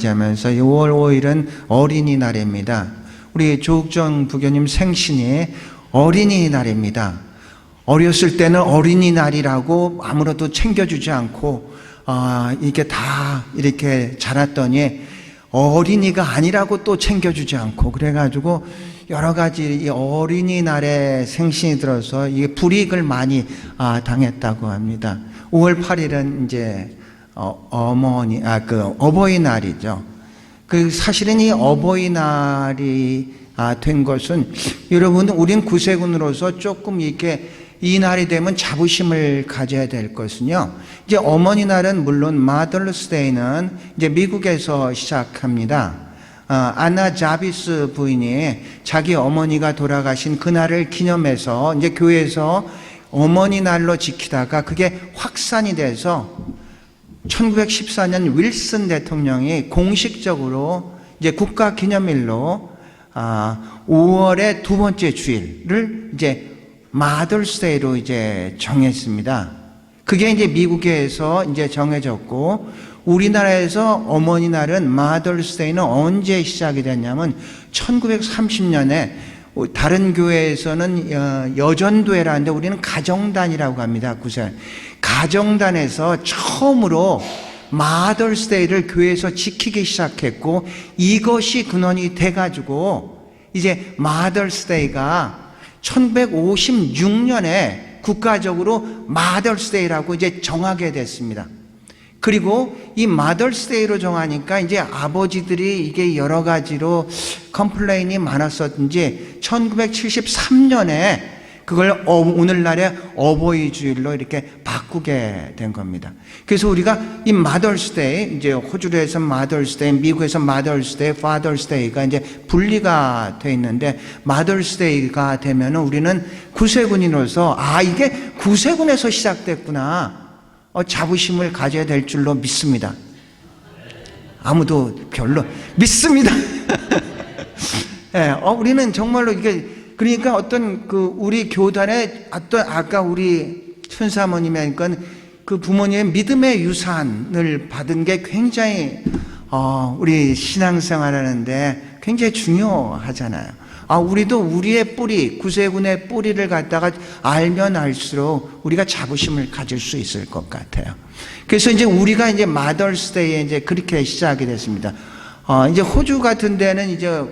하면서 6월 5일은 어린이날입니다. 우리 조욱정 부교님 생신이 어린이날입니다. 어렸을 때는 어린이날이라고 아무것도 챙겨주지 않고 이게 다 이렇게 자랐더니 어린이가 아니라고 또 챙겨주지 않고 그래가지고 여러 가지 이 어린이날에 생신이 들어서 이게 불이익을 많이 당했다고 합니다. 5월 8일은 이제 어버이날이죠. 사실은 이 어버이날이 된 것은 여러분, 우린 구세군으로서 조금 이렇게 이 날이 되면 자부심을 가져야 될 것은요. 이제 어머니날은 물론 Mother's Day는 이제 미국에서 시작합니다. 안나 자비스 부인이 자기 어머니가 돌아가신 그날을 기념해서 이제 교회에서 어머니날로 지키다가 그게 확산이 돼서 1914년 윌슨 대통령이 공식적으로 이제 국가 기념일로 5월의 두 번째 주일을 이제 Mother's Day로 이제 정했습니다. 그게 이제 미국에서 이제 정해졌고, 우리나라에서 어머니 날은 Mother's Day는 언제 시작이 됐냐면 1930년에 다른 교회에서는 여전도회라는데 우리는 가정단이라고 합니다. 가정단에서 처음으로 Mother's Day를 교회에서 지키기 시작했고, 이것이 근원이 돼가지고 이제 Mother's Day가 1956년에 국가적으로 Mother's Day라고 이제 정하게 됐습니다. 그리고 이 Mother's Day로 정하니까 이제 아버지들이 이게 여러 가지로 컴플레인이 많았었는지 1973년에 그걸 오늘날의 어버이 주일로 이렇게 바꾸게 된 겁니다. 그래서 우리가 이 Mother's Day, 이제 호주에서 Mother's Day, 미국에서 Mother's Day, Father's Day가 이제 분리가 돼 있는데, Mother's Day가 되면은 우리는 구세군인으로서 이게 구세군에서 시작됐구나, 자부심을 가져야 될 줄로 믿습니다. 아무도 별로 믿습니다. 네, 우리는 정말로 이게, 그러니까 어떤 우리 교단의 아까 우리 천사모님의 그 부모님의 믿음의 유산을 받은 게 굉장히 우리 신앙생활 하는데 굉장히 중요하잖아요. 우리도 우리의 뿌리, 구세군의 뿌리를 갖다가 알면 알수록 우리가 자부심을 가질 수 있을 것 같아요. 그래서 이제 우리가 이제 Mother's Day에 이제 그렇게 시작이 됐습니다. 이제 호주 같은 데는 이제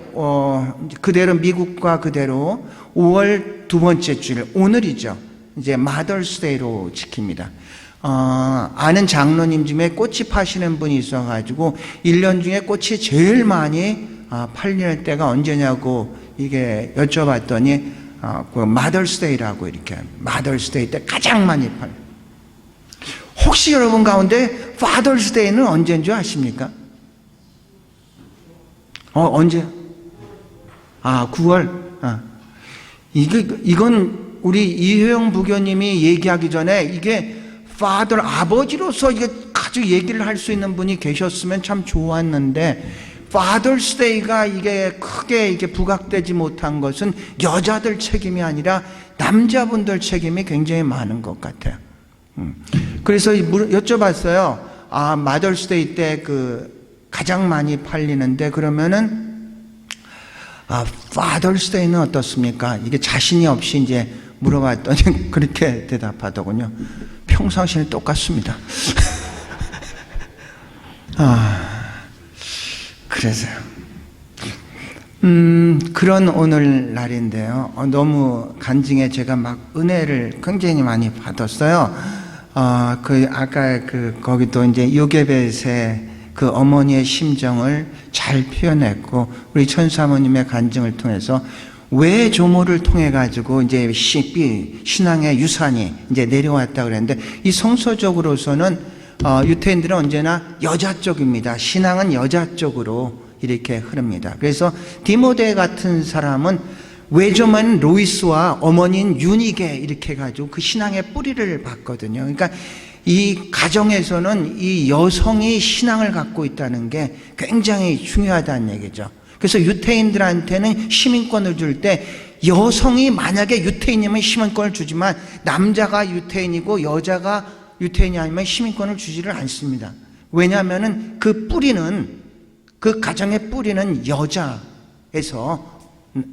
그대로 미국과 그대로 5월 두 번째 주일, 오늘이죠. 이제 Mother's Day로 지킵니다. 아는 장로님 중에 꽃이 파시는 분이 있어가지고 1년 중에 꽃이 제일 많이 팔리는 때가 언제냐고 이게 여쭤봤더니 그 Mother's Day라고 이렇게, Mother's Day 때 가장 많이 팔. 혹시 여러분 가운데 Father's Day는 언제인 줄 아십니까? 언제? 9월. 이건 우리 이효영 부교님이 얘기하기 전에 이게 father, 아버지로서 이게 아주 얘기를 할 수 있는 분이 계셨으면 참 좋았는데, Father's Day가 이게 크게 이게 부각되지 못한 것은 여자들 책임이 아니라 남자분들 책임이 굉장히 많은 것 같아요. 그래서 여쭤봤어요. Mother's Day 때 가장 많이 팔리는데, 그러면은 Father's Day는 어떻습니까? 이게 자신이 없이 이제 물어봤더니 그렇게 대답하더군요. 평상시에 똑같습니다. 그래서요. 그런 오늘 날인데요. 너무 간증에 제가 막 은혜를 굉장히 많이 받았어요. 아까 거기도 이제 요게벳의 그 어머니의 심정을 잘 표현했고, 우리 천사모님의 간증을 통해서 외조모를 통해 가지고 이제 신앙의 유산이 이제 내려왔다 그랬는데, 이 성서적으로서는 유태인들은 언제나 여자 쪽입니다. 신앙은 여자 쪽으로 이렇게 흐릅니다. 그래서 디모데 같은 사람은 외조모인 로이스와 어머니인 유니게 이렇게 해가지고 그 신앙의 뿌리를 봤거든요. 그러니까 이 가정에서는 이 여성이 신앙을 갖고 있다는 게 굉장히 중요하다는 얘기죠. 그래서 유태인들한테는 시민권을 줄 때 여성이 만약에 유태인이면 시민권을 주지만, 남자가 유태인이고 여자가 유태인이 아니면 시민권을 주지를 않습니다. 왜냐하면 그 뿌리는 그 가정의 뿌리는 여자에서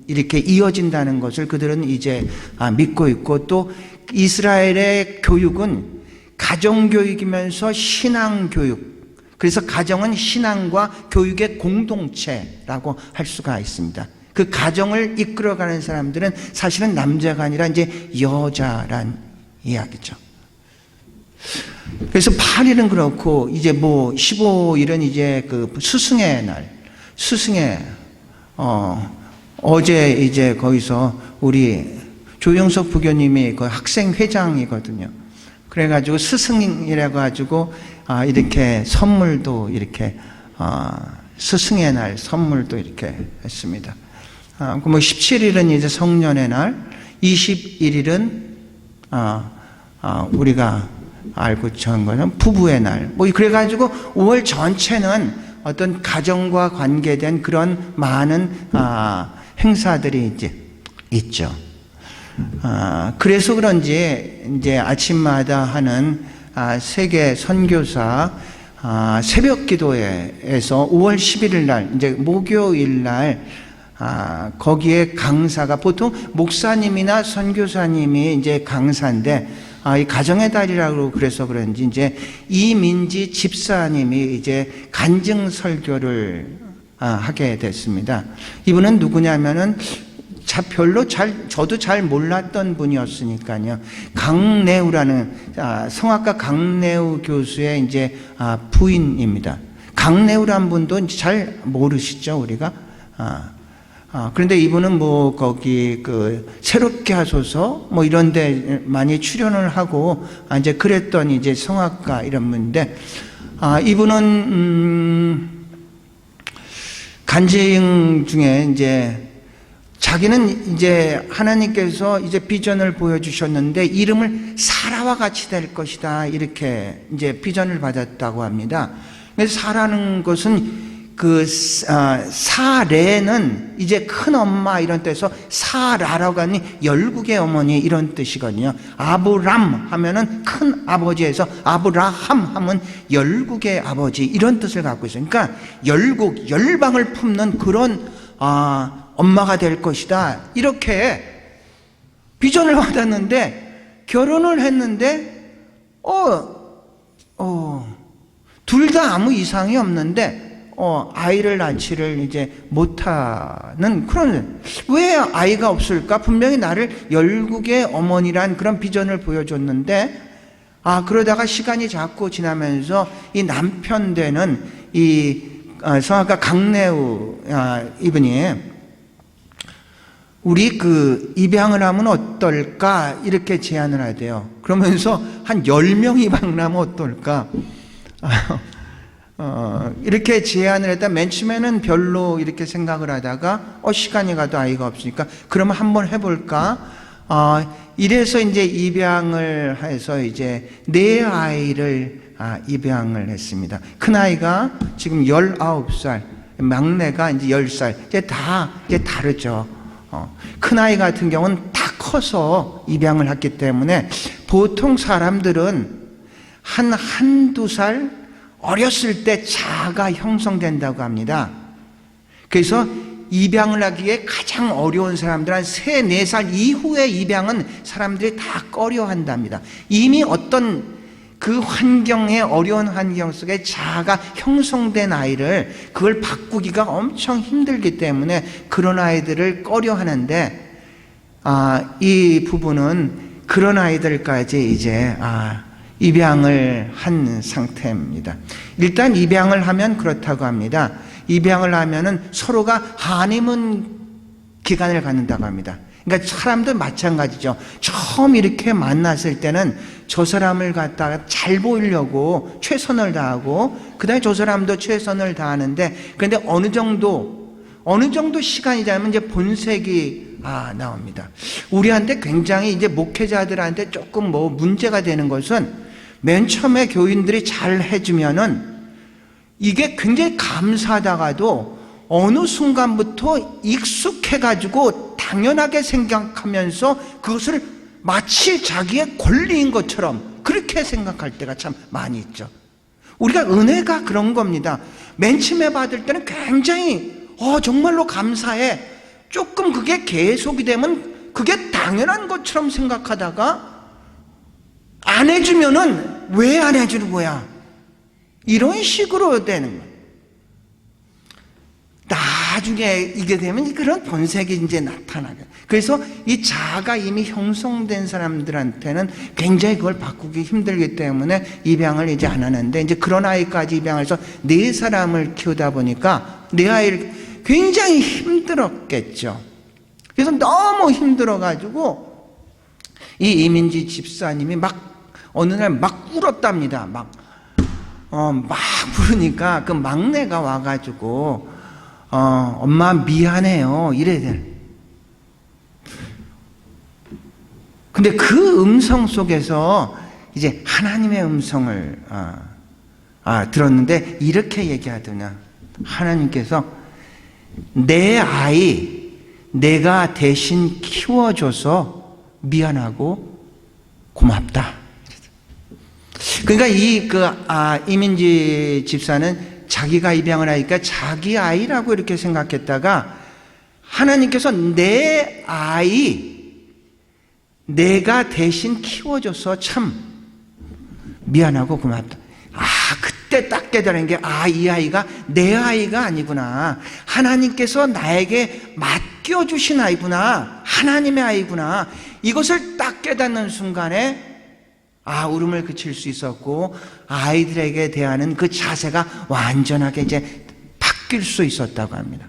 이렇게 이어진다는 것을 그들은 이제 믿고 있고, 또 이스라엘의 교육은 가정교육이면서 신앙교육, 그래서 가정은 신앙과 교육의 공동체라고 할 수가 있습니다. 그 가정을 이끌어가는 사람들은 사실은 남자가 아니라 이제 여자란 이야기죠. 그래서 8일은 그렇고, 이제 뭐 15일은 이제 그 스승의 날, 어제 이제 거기서 우리 조영석 부교님이 그 학생 회장이거든요. 그래가지고 스승이라고 가지고 이렇게 선물도 이렇게 스승의 날 선물도 이렇게 했습니다. 뭐 17일은 이제 성년의 날, 21일은 우리가 알고 전 거는 부부의 날. 뭐 그래가지고 5월 전체는 어떤 가정과 관계된 그런 많은 행사들이 이제 있죠. 그래서 그런지 이제 아침마다 하는 세계 선교사 새벽 기도회에서 5월 11일 날, 이제 목요일 날, 거기에 강사가 보통 목사님이나 선교사님이 이제 강사인데, 이 가정의 달이라고 그래서 그런지 이제 이민지 집사님이 이제 간증 설교를 하게 됐습니다. 이분은 누구냐면은 별로 저도 잘 몰랐던 분이었으니까요. 강내우라는 성악가 강내우 교수의 이제 부인입니다. 강내우란 분도 잘 모르시죠, 우리가? 그런데 이분은 뭐 거기 그 새롭게 하소서 뭐 이런 데 많이 출연을 하고 이제 그랬던 이제 성악가 이런 분인데, 이분은 간증 중에 이제 자기는 이제 하나님께서 이제 비전을 보여주셨는데 이름을 사라와 같이 될 것이다, 이렇게 이제 비전을 받았다고 합니다. 그래서 사라는 것은 그 사레는 이제 큰 엄마 이런 뜻에서 사라라고 하니 열국의 어머니 이런 뜻이거든요. 아브람 하면은 큰 아버지에서 아브라함 하면 열국의 아버지 이런 뜻을 갖고 있어요. 그러니까 열국, 열방을 품는 그런 엄마가 될 것이다, 이렇게 비전을 받았는데, 결혼을 했는데 둘 다 아무 이상이 없는데 아이를 낳지를 이제 못하는 그런, 왜 아이가 없을까? 분명히 나를 열국의 어머니란 그런 비전을 보여줬는데, 그러다가 시간이 자꾸 지나면서 이 남편 되는 이 성악가 강내우 이분이 우리 그 입양을 하면 어떨까, 이렇게 제안을 하대요. 그러면서 한 10명 입양을 하면 어떨까, 이렇게 제안을 했다. 맨 처음에는 별로 이렇게 생각을 하다가 시간이 가도 아이가 없으니까 그러면 한번 해볼까, 이래서 이제 입양을 해서 이제 4아이를 입양을 했습니다. 큰아이가 지금 19살, 막내가 이제 10살. 이제 다르죠. 큰아이 같은 경우는 다 커서 입양을 했기 때문에 보통 사람들은 한두 살 어렸을 때 자아가 형성된다고 합니다. 그래서 입양을 하기에 가장 어려운 사람들 한 3, 4살 이후에 입양은 사람들이 다 꺼려 한답니다. 이미 어떤 그 환경에, 어려운 환경 속에 자아가 형성된 아이를 그걸 바꾸기가 엄청 힘들기 때문에 그런 아이들을 꺼려 하는데, 이 부부는 그런 아이들까지 이제 입양을 한 상태입니다. 일단 입양을 하면 그렇다고 합니다. 입양을 하면은 서로가 하니문 기간을 갖는다고 합니다. 그러니까 사람도 마찬가지죠. 처음 이렇게 만났을 때는 저 사람을 갖다가 잘 보이려고 최선을 다하고, 그 다음에 저 사람도 최선을 다하는데, 그런데 어느 정도 시간이 지나면 이제 본색이 나옵니다. 우리한테 굉장히 이제 목회자들한테 조금 뭐 문제가 되는 것은, 맨 처음에 교인들이 잘 해주면은 이게 굉장히 감사하다가도 어느 순간부터 익숙해가지고 당연하게 생각하면서 그것을 마치 자기의 권리인 것처럼 그렇게 생각할 때가 참 많이 있죠. 우리가 은혜가 그런 겁니다. 맨 처음에 받을 때는 굉장히 정말로 감사해. 조금 그게 계속이 되면 그게 당연한 것처럼 생각하다가 안 해주면은 왜 안 해주는 거야? 이런 식으로 되는 거예요. 나중에 이게 되면 그런 본색이 이제 나타나게. 그래서 이 자아가 이미 형성된 사람들한테는 굉장히 그걸 바꾸기 힘들기 때문에 입양을 이제 안 하는데, 이제 그런 아이까지 입양해서 4사람을 키우다 보니까 내 아이를 굉장히 힘들었겠죠. 그래서 너무 힘들어가지고 이 이민지 집사님이 어느 날 막 울었답니다. 막 부르니까 그 막내가 와가지고 엄마 미안해요 이래야 돼. 근데 그 음성 속에서 이제 하나님의 음성을 들었는데 이렇게 얘기하더냐. 하나님께서 내 아이 내가 대신 키워줘서 미안하고 고맙다. 그러니까 이민지 집사는 자기가 입양을 하니까 자기 아이라고 이렇게 생각했다가 하나님께서 내 아이 내가 대신 키워줘서 참 미안하고 고맙다. 그때 딱 깨달은 게 이 아이가 내 아이가 아니구나. 하나님께서 나에게 맡겨주신 아이구나. 하나님의 아이구나. 이것을 딱 깨닫는 순간에 울음을 그칠 수 있었고 아이들에게 대하는 그 자세가 완전하게 이제 바뀔 수 있었다고 합니다.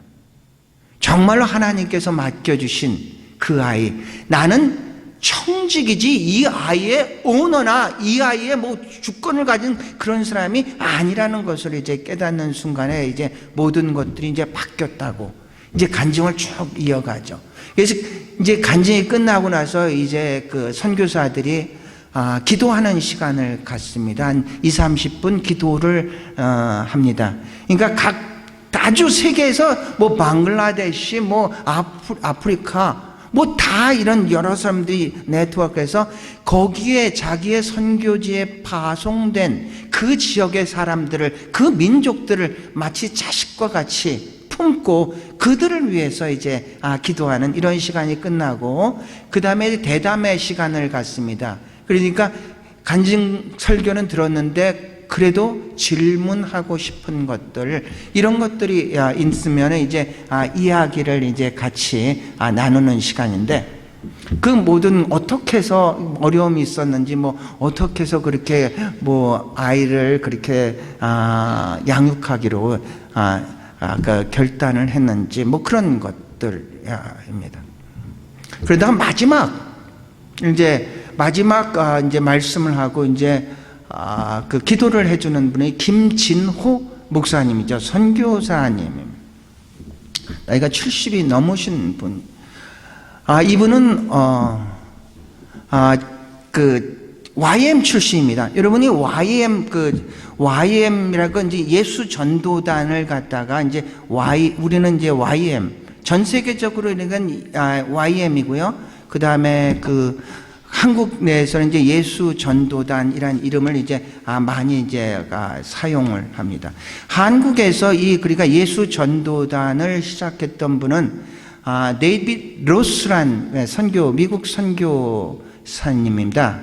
정말로 하나님께서 맡겨주신 그 아이, 나는 청직이지 이 아이의 오너나 이 아이의 주권을 가진 그런 사람이 아니라는 것을 이제 깨닫는 순간에 이제 모든 것들이 이제 바뀌었다고 이제 간증을 쭉 이어가죠. 그래서 이제 간증이 끝나고 나서 이제 그 선교사들이 기도하는 시간을 갖습니다. 한 20-30분 기도를 합니다. 그러니까 아주 세계에서 방글라데시, 아프리카, 다 이런 여러 사람들이 네트워크에서 거기에 자기의 선교지에 파송된 그 지역의 사람들을, 그 민족들을 마치 자식과 같이 품고 그들을 위해서 이제 기도하는 이런 시간이 끝나고 그 다음에 대담의 시간을 갖습니다. 그러니까 간증 설교는 들었는데 그래도 질문하고 싶은 것들, 이런 것들이 있으면 이제 이야기를 이제 같이 나누는 시간인데, 그 모든 어떻게 해서 어려움이 있었는지, 어떻게 해서 그렇게 아이를 그렇게 양육하기로 그 결단을 했는지 그런 것들입니다. 그러다가 마지막 이제 말씀을 하고 이제 그 기도를 해주는 분이 김진호 목사님이죠. 선교사님입니다. 나이가 70이 넘으신 분. 이분은 그 YM 출신입니다. 여러분이 YM이라고 이제 예수 전도단을 갖다가 이제 우리는 이제 YM 전 세계적으로 이런 YM이고요. 그 다음에 한국 내에서는 이제 예수 전도단이란 이름을 이제 많이 이제 사용을 합니다. 한국에서 그러니까 예수 전도단을 시작했던 분은 데이빗 로스란 미국 선교사님입니다.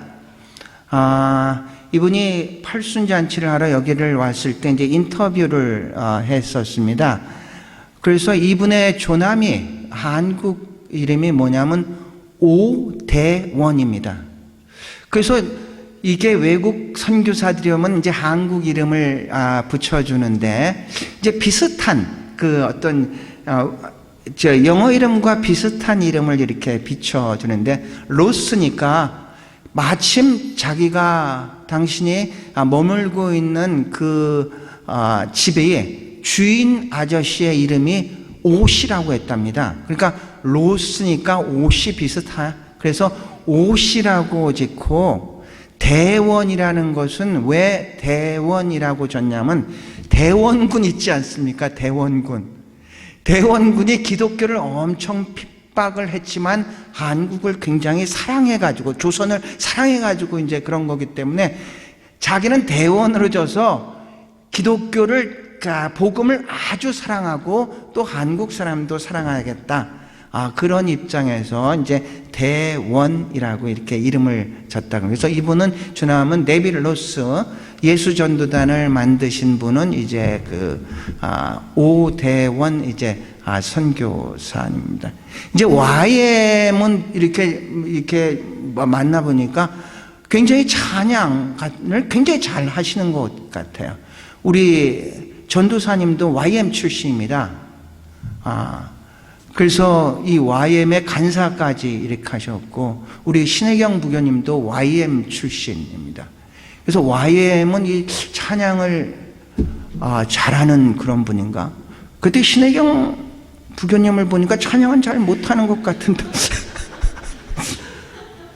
이분이 팔순잔치를 하러 여기를 왔을 때 이제 인터뷰를 했었습니다. 그래서 이분의 조남이 한국 이름이 뭐냐면 오대원입니다. 그래서 이게 외국 선교사들이 오면 이제 한국 이름을 붙여주는데 이제 비슷한 영어 이름과 비슷한 이름을 이렇게 비춰주는데, 로스니까 마침 당신이 머물고 있는 그 집의 주인 아저씨의 이름이 옷이라고 했답니다. 그러니까 로스니까 옷이 비슷하. 그래서 옷이라고 짓고, 대원이라는 것은 왜 대원이라고 졌냐면 대원군 있지 않습니까? 대원군이 기독교를 엄청 핍박을 했지만 한국을 굉장히 사랑해가지고, 조선을 사랑해가지고 이제 그런 거기 때문에 자기는 대원으로 져서 기독교를, 복음을 아주 사랑하고 또 한국 사람도 사랑하겠다. 그런 입장에서 이제 대원이라고 이렇게 이름을 졌다고. 그래서 이분은 주남은 데이비드 로스 예수전도단을 만드신 분은 이제 오대원 이제 선교사입니다. 이제 YM은 이렇게 만나보니까 굉장히 찬양을 굉장히 잘 하시는 것 같아요. 우리 전도사님도 YM 출신입니다. 그래서 이 YM의 간사까지 이렇게 하셨고, 우리 신혜경 부교님도 YM 출신입니다. 그래서 YM은 이 찬양을 잘하는 그런 분인가? 그때 신혜경 부교님을 보니까 찬양은 잘 못하는 것 같은데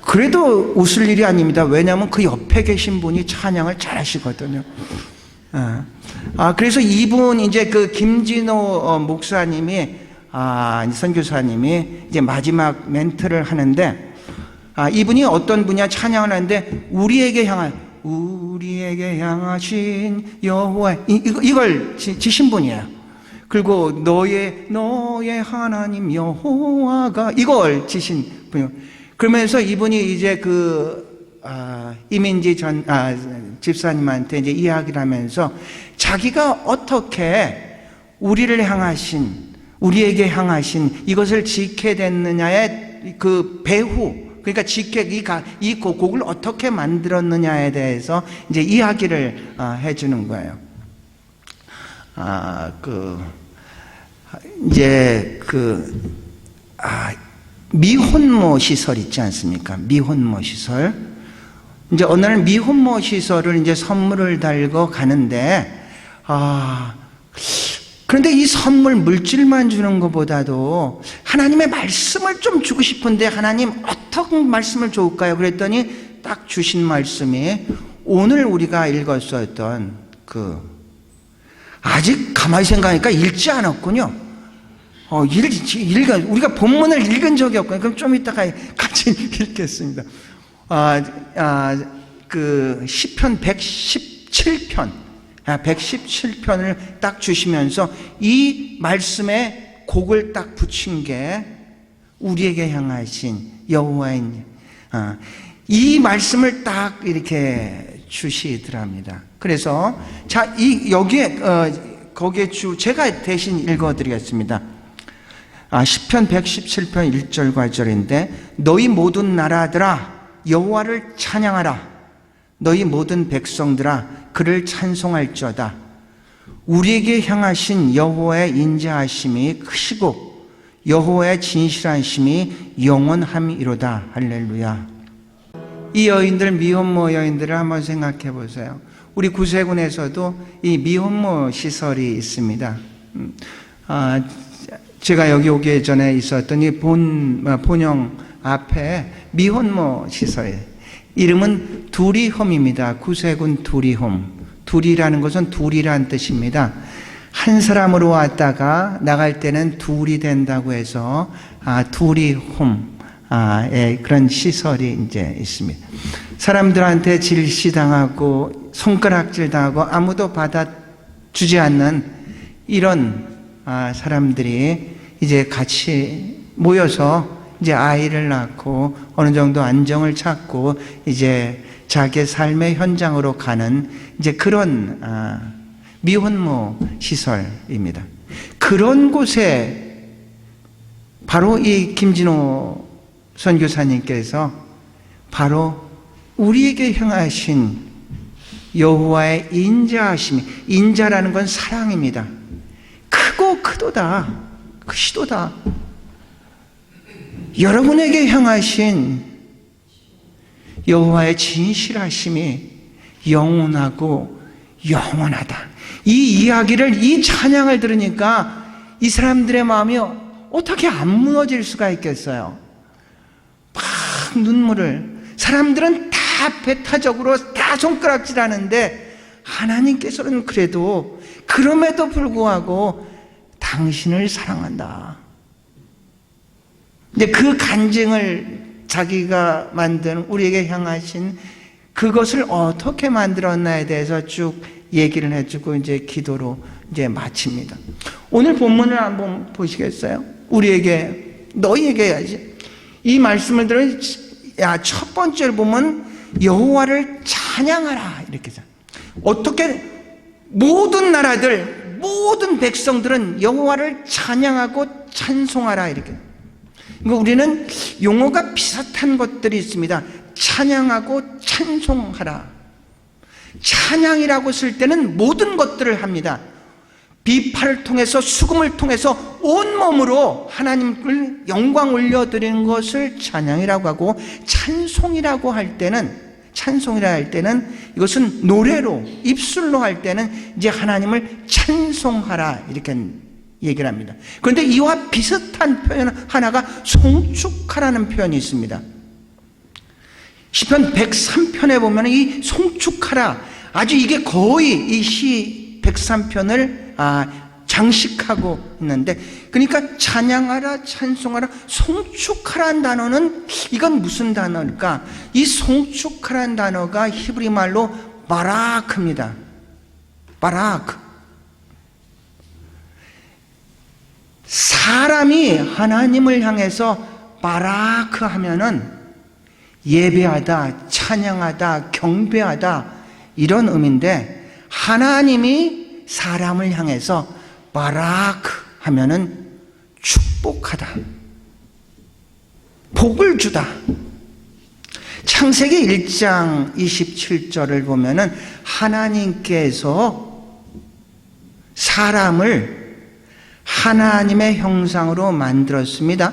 그래도 웃을 일이 아닙니다. 왜냐하면 그 옆에 계신 분이 찬양을 잘 하시거든요. 그래서 이분 이제 김진호 목사님이 선교사님이 이제 마지막 멘트를 하는데, 이분이 어떤 분이야? 찬양을 하는데 우리에게 향하신 여호와, 이걸 지신 분이에요. 그리고 너의 하나님 여호와가, 이걸 지신 분이에요. 그러면서 이분이 이제 이민지 집사님한테 이제 이야기를 하면서 자기가 어떻게 우리에게 향하신 이것을 지게 됐느냐의 그 배후, 그러니까 이 곡을 어떻게 만들었느냐에 대해서 이제 이야기를 해주는 거예요. 미혼모 시설 있지 않습니까? 미혼모 시설. 이제 어느 날 미혼모 시설을 이제 선물을 달고 가는데, 그런데 이 선물 물질만 주는 것보다도 하나님의 말씀을 좀 주고 싶은데, 하나님 어떤 말씀을 좋을까요? 그랬더니 딱 주신 말씀이 오늘 우리가 읽었었던 아직 가만히 생각하니까 읽지 않았군요. 우리가 본문을 읽은 적이 없거든요. 그럼 좀 이따가 같이 읽겠습니다. 시편 117편, 117편을 딱 주시면서 이 말씀에 곡을 딱 붙인 게 우리에게 향하신 여호와인, 이 말씀을 딱 이렇게 주시더랍니다. 그래서 거기에 제가 대신 읽어드리겠습니다. 시편 117편 1절과 2절인데, 너희 모든 나라들아 여호와를 찬양하라. 너희 모든 백성들아 그를 찬송할지어다. 우리에게 향하신 여호와의 인자하심이 크시고 여호와의 진실하심이 영원함이로다. 할렐루야. 이 여인들, 미혼모 여인들을 한번 생각해 보세요. 우리 구세군에서도 이 미혼모 시설이 있습니다. 제가 여기 오기 전에 있었던 이 본영 앞에 미혼모 시설, 이름은 두리홈입니다. 구세군 두리홈. 두리라는 것은 둘이란 뜻입니다. 한 사람으로 왔다가 나갈 때는 둘이 된다고 해서 두리홈, 그런 시설이 이제 있습니다. 사람들한테 질시당하고 손가락질당하고 아무도 받아주지 않는 이런 사람들이 이제 같이 모여서 이제 아이를 낳고 어느 정도 안정을 찾고 이제 자기의 삶의 현장으로 가는 이제 그런 미혼모 시설입니다. 그런 곳에 바로 이 김진호 선교사님께서 바로 우리에게 향하신 여호와의 인자하심이, 인자라는 건 사랑입니다. 크고 크도다, 크시도다. 여러분에게 향하신 여호와의 진실하심이 영원하고 영원하다. 이 이야기를, 이 찬양을 들으니까 이 사람들의 마음이 어떻게 안 무너질 수가 있겠어요? 막 눈물을, 사람들은 다 배타적으로 다 손가락질하는데 하나님께서는 그래도, 그럼에도 불구하고 당신을 사랑한다. 근데 그 간증을 자기가 만든 우리에게 향하신 그것을 어떻게 만들었나에 대해서 쭉 얘기를 해주고 이제 기도로 이제 마칩니다. 오늘 본문을 한번 보시겠어요? 우리에게, 너희에게 해야지. 이 말씀을 들으면, 야, 첫 번째로 보면 여호와를 찬양하라 이렇게 해서, 어떻게 모든 나라들, 모든 백성들은 여호와를 찬양하고 찬송하라 이렇게. 그러니까 우리는 용어가 비슷한 것들이 있습니다. 찬양하고 찬송하라. 찬양이라고 쓸 때는 모든 것들을 합니다. 비파를 통해서, 수금을 통해서 온몸으로 하나님을 영광 올려드리는 것을 찬양이라고 하고, 찬송이라고 할 때는, 찬송이라 할 때는 이것은 노래로, 입술로 할 때는 이제 하나님을 찬송하라 이렇게 얘기를 합니다. 그런데 이와 비슷한 표현 하나가 송축하라는 표현이 있습니다. 시편 103편에 보면 이 송축하라, 아주 이게 거의 이 시 103편을 장식하고 있는데, 그러니까 찬양하라, 찬송하라, 송축하라는 단어는 이건 무슨 단어일까? 이 송축하라는 단어가 히브리 말로 바라크입니다. 바라크. 사람이 하나님을 향해서 바라크 하면은 예배하다, 찬양하다, 경배하다 이런 의미인데, 하나님이 사람을 향해서 바라크 하면은 축복하다, 복을 주다. 창세기 1장 27절을 보면은 하나님께서 사람을 하나님의 형상으로 만들었습니다.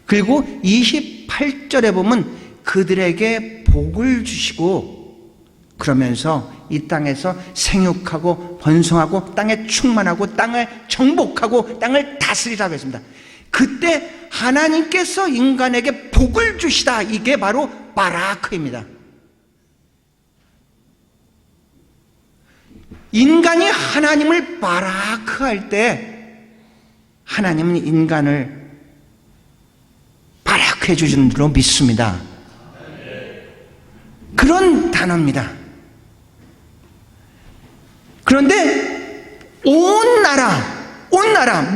그리고 28절에 보면 그들에게 복을 주시고, 그러면서 이 땅에서 생육하고 번성하고 땅에 충만하고 땅을 정복하고 땅을 다스리라고 했습니다. 그때 하나님께서 인간에게 복을 주시다, 이게 바로 바라크입니다. 인간이 하나님을 바라크할 때 하나님은 인간을 바라크해 주시는 줄로 믿습니다. 그런 단어입니다. 그런데 온 나라,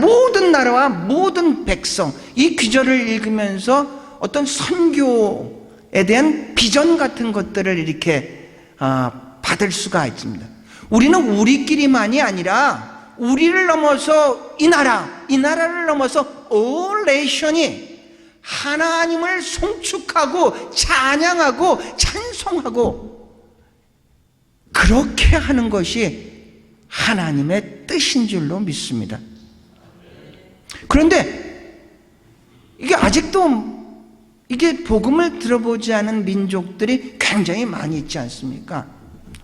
모든 나라와 모든 백성, 이 귀절을 읽으면서 어떤 선교에 대한 비전 같은 것들을 이렇게 받을 수가 있습니다. 우리는 우리끼리만이 아니라 우리를 넘어서 이 나라를 넘어서 all nation이 하나님을 송축하고 찬양하고 찬송하고 그렇게 하는 것이 하나님의 뜻인 줄로 믿습니다. 그런데 이게 아직도 이게 복음을 들어보지 않은 민족들이 굉장히 많이 있지 않습니까?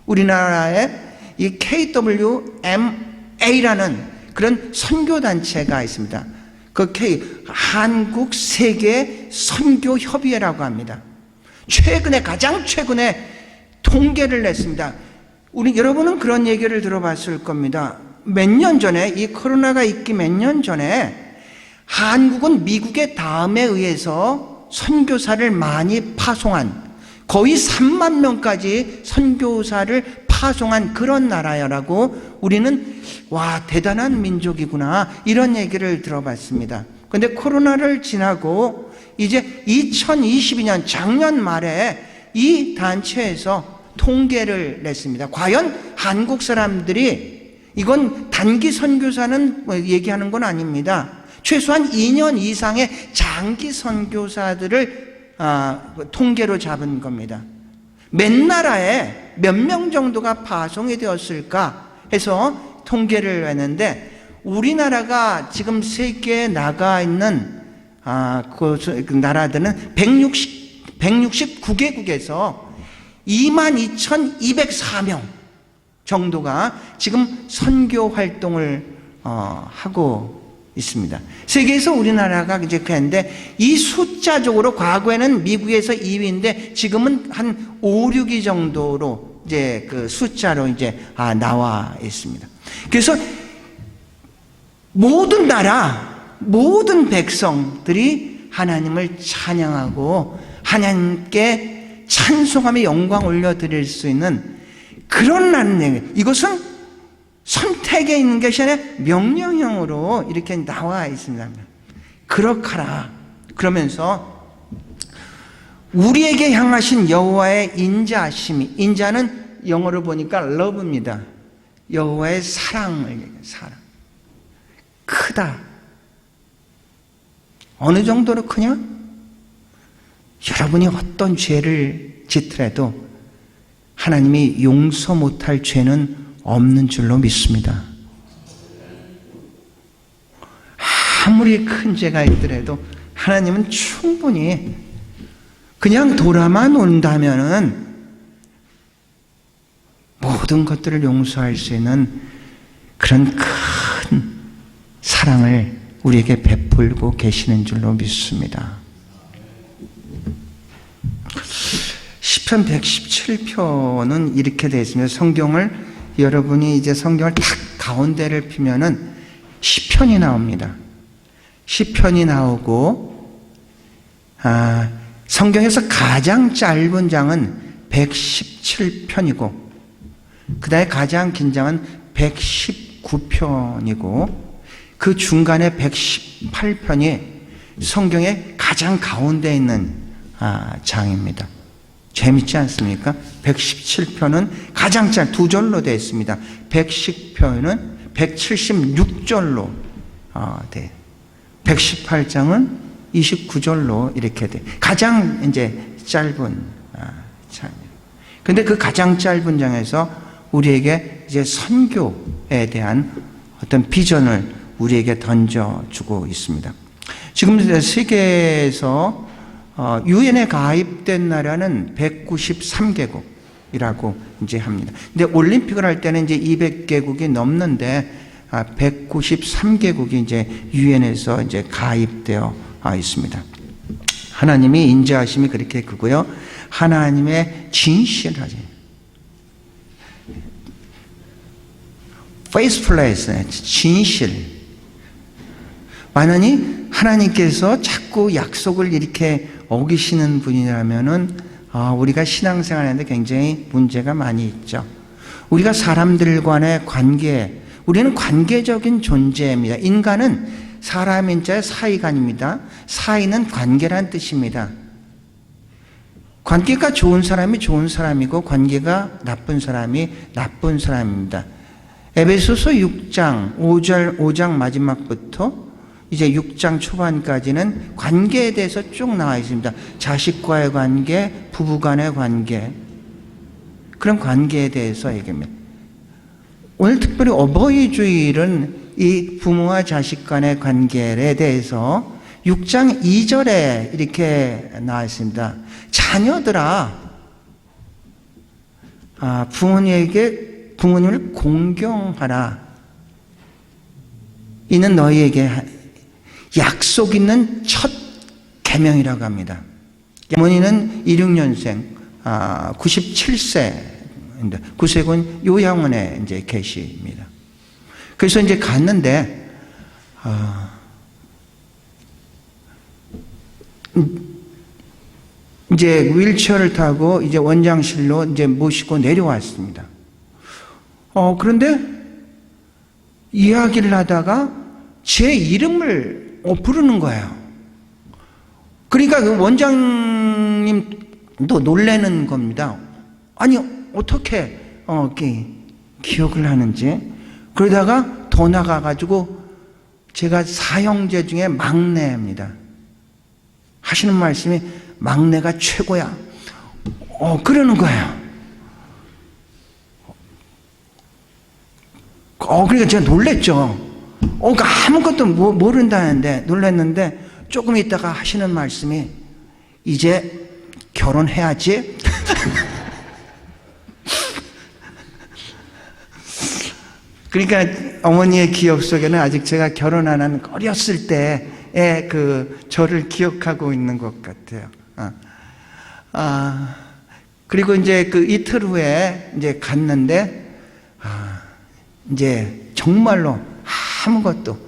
우리나라에 이 KWMA라는 그런 선교단체가 있습니다. 그 한국 세계 선교협의회라고 합니다. 가장 최근에 통계를 냈습니다. 여러분은 그런 얘기를 들어봤을 겁니다. 몇 년 전에, 이 코로나가 있기 몇 년 전에 한국은 미국의 다음에 의해서 선교사를 많이 파송한, 거의 3만 명까지 선교사를 파송한 그런 나라라고, 우리는 와, 대단한 민족이구나, 이런 얘기를 들어봤습니다. 그런데 코로나를 지나고 이제 2022년 작년 말에 이 단체에서 통계를 냈습니다. 과연 한국 사람들이, 이건 단기 선교사는 얘기하는 건 아닙니다. 최소한 2년 이상의 장기 선교사들을 통계로 잡은 겁니다. 몇 나라에 몇 명 정도가 파송이 되었을까 해서 통계를 했는데, 우리나라가 지금 세계에 나가 있는 그 나라들은 169개국에서 22,204명 정도가 지금 선교 활동을 하고 있습니다. 세계에서 우리나라가 이제 그랬는데, 이 숫자적으로 과거에는 미국에서 2위인데 지금은 한 5, 6위 정도로 이제 그 숫자로 이제 나와 있습니다. 그래서 모든 나라, 모든 백성들이 하나님을 찬양하고 하나님께 찬송하며 영광 올려드릴 수 있는 그런 나라는, 이것은 선택에 있는 것이 아니라 명령형으로 이렇게 나와 있습니다. 그렇거라. 그러면서 우리에게 향하신 여호와의 인자하심이, 인자는 영어로 보니까 love입니다. 여호와의 사랑을, 사랑. 크다. 어느 정도로 크냐? 여러분이 어떤 죄를 짓더라도 하나님이 용서 못할 죄는 없는 줄로 믿습니다. 아무리 큰 죄가 있더라도 하나님은 충분히 그냥 돌아만 온다면은 모든 것들을 용서할 수 있는 그런 큰 사랑을 우리에게 베풀고 계시는 줄로 믿습니다. 시편 117편은 이렇게 되어 있습니다. 성경을 여러분이 이제 성경을 딱 가운데를 피면은 시편이 나옵니다. 시편이 나오고 성경에서 가장 짧은 장은 117편이고 그 다음에 가장 긴 장은 119편이고 그 중간에 118편이 성경의 가장 가운데 있는 장입니다. 재밌지 않습니까? 117편은 가장 두 절로 되어 있습니다. 110편은 176절로 돼요. 118장은 29절로 이렇게 돼. 가장 이제 짧은 장이에요. 근데 그 가장 짧은 장에서 우리에게 이제 선교에 대한 어떤 비전을 우리에게 던져주고 있습니다. 지금 세계에서 유엔에 가입된 나라는 193개국이라고 이제 합니다. 근데 올림픽을 할 때는 이제 200개국이 넘는데 193개국이 이제 유엔에서 이제 가입되어 있습니다. 하나님이 인자하심이 그렇게 크고요. 하나님의 진실하지. faithfulness, 진실. 만약에 하나님께서 자꾸 약속을 이렇게 어기시는 분이라면은 우리가 신앙생활하는데 굉장히 문제가 많이 있죠. 우리가 사람들 간의 관계, 우리는 관계적인 존재입니다. 인간은 사람인자 사이간입니다. 사이는 관계란 뜻입니다. 관계가 좋은 사람이 좋은 사람이고 관계가 나쁜 사람이 나쁜 사람입니다. 에베소서 6장 5장 마지막부터 이제 6장 초반까지는 관계에 대해서 쭉 나와 있습니다. 자식과의 관계, 부부 간의 관계, 그런 관계에 대해서 얘기합니다. 오늘 특별히 어버이 주일은 이 부모와 자식 간의 관계에 대해서 6장 2절에 이렇게 나와 있습니다. 자녀들아, 부모님을 공경하라. 이는 너희에게 약속 있는 첫 계명이라고 합니다. 어머니는 26년생, 97세인데 구세군 요양원에 이제 계십니다. 그래서 이제 갔는데 이제 휠체어를 타고 이제 원장실로 이제 모시고 내려왔습니다. 그런데 이야기를 하다가 제 이름을 부르는 거예요. 그러니까 그 원장님도 놀라는 겁니다. 아니, 어떻게 기억을 하는지. 그러다가 더 나가가지고 제가 사형제 중에 막내입니다. 하시는 말씀이 막내가 최고야. 그러는 거예요. 그러니까 제가 놀랬죠. 아무것도 모른다는데 놀랐는데 조금 있다가 하시는 말씀이 이제 결혼해야지. 그러니까 어머니의 기억 속에는 아직 제가 결혼 안 한 어렸을 때의 그 저를 기억하고 있는 것 같아요. 그리고 이제 그 이틀 후에 이제 갔는데 이제 정말로 아무것도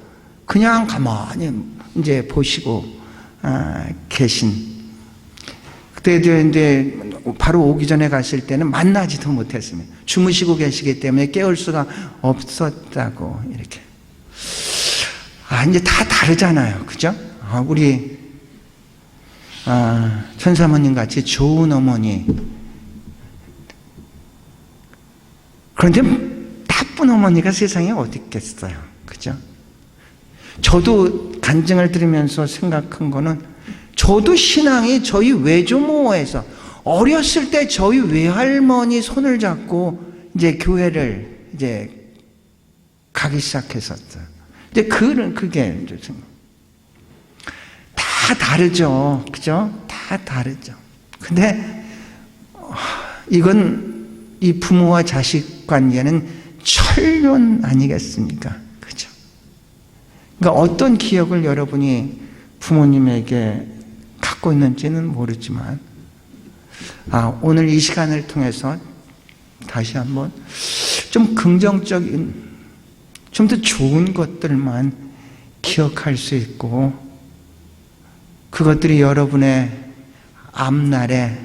그냥 가만히 이제 보시고 계신. 그때도 이제 바로 오기 전에 갔을 때는 만나지도 못했습니다. 주무시고 계시기 때문에 깨울 수가 없었다고 이렇게. 이제 다 다르잖아요. 그죠? 우리 천사모님 같이 좋은 어머니. 그런데 나쁜 어머니가 세상에 어디 있겠어요. 그죠? 저도 간증을 들으면서 생각한 거는, 저도 신앙이 저희 외조모에서 어렸을 때 저희 외할머니 손을 잡고 이제 교회를 이제 가기 시작했었어요. 근데 그게 이제 다 다르죠. 그죠? 다 다르죠. 근데 이건 이 부모와 자식 관계는 철륜 아니겠습니까? 그죠? 그러니까 어떤 기억을 여러분이 부모님에게 갖고 있는지는 모르지만, 오늘 이 시간을 통해서 다시 한번 좀 긍정적인, 좀 더 좋은 것들만 기억할 수 있고, 그것들이 여러분의 앞날에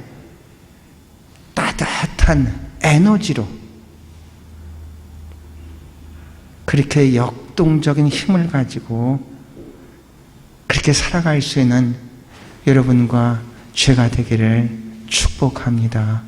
따뜻한 에너지로 그렇게 역동적인 힘을 가지고 그렇게 살아갈 수 있는 여러분과 제가 되기를 축복합니다.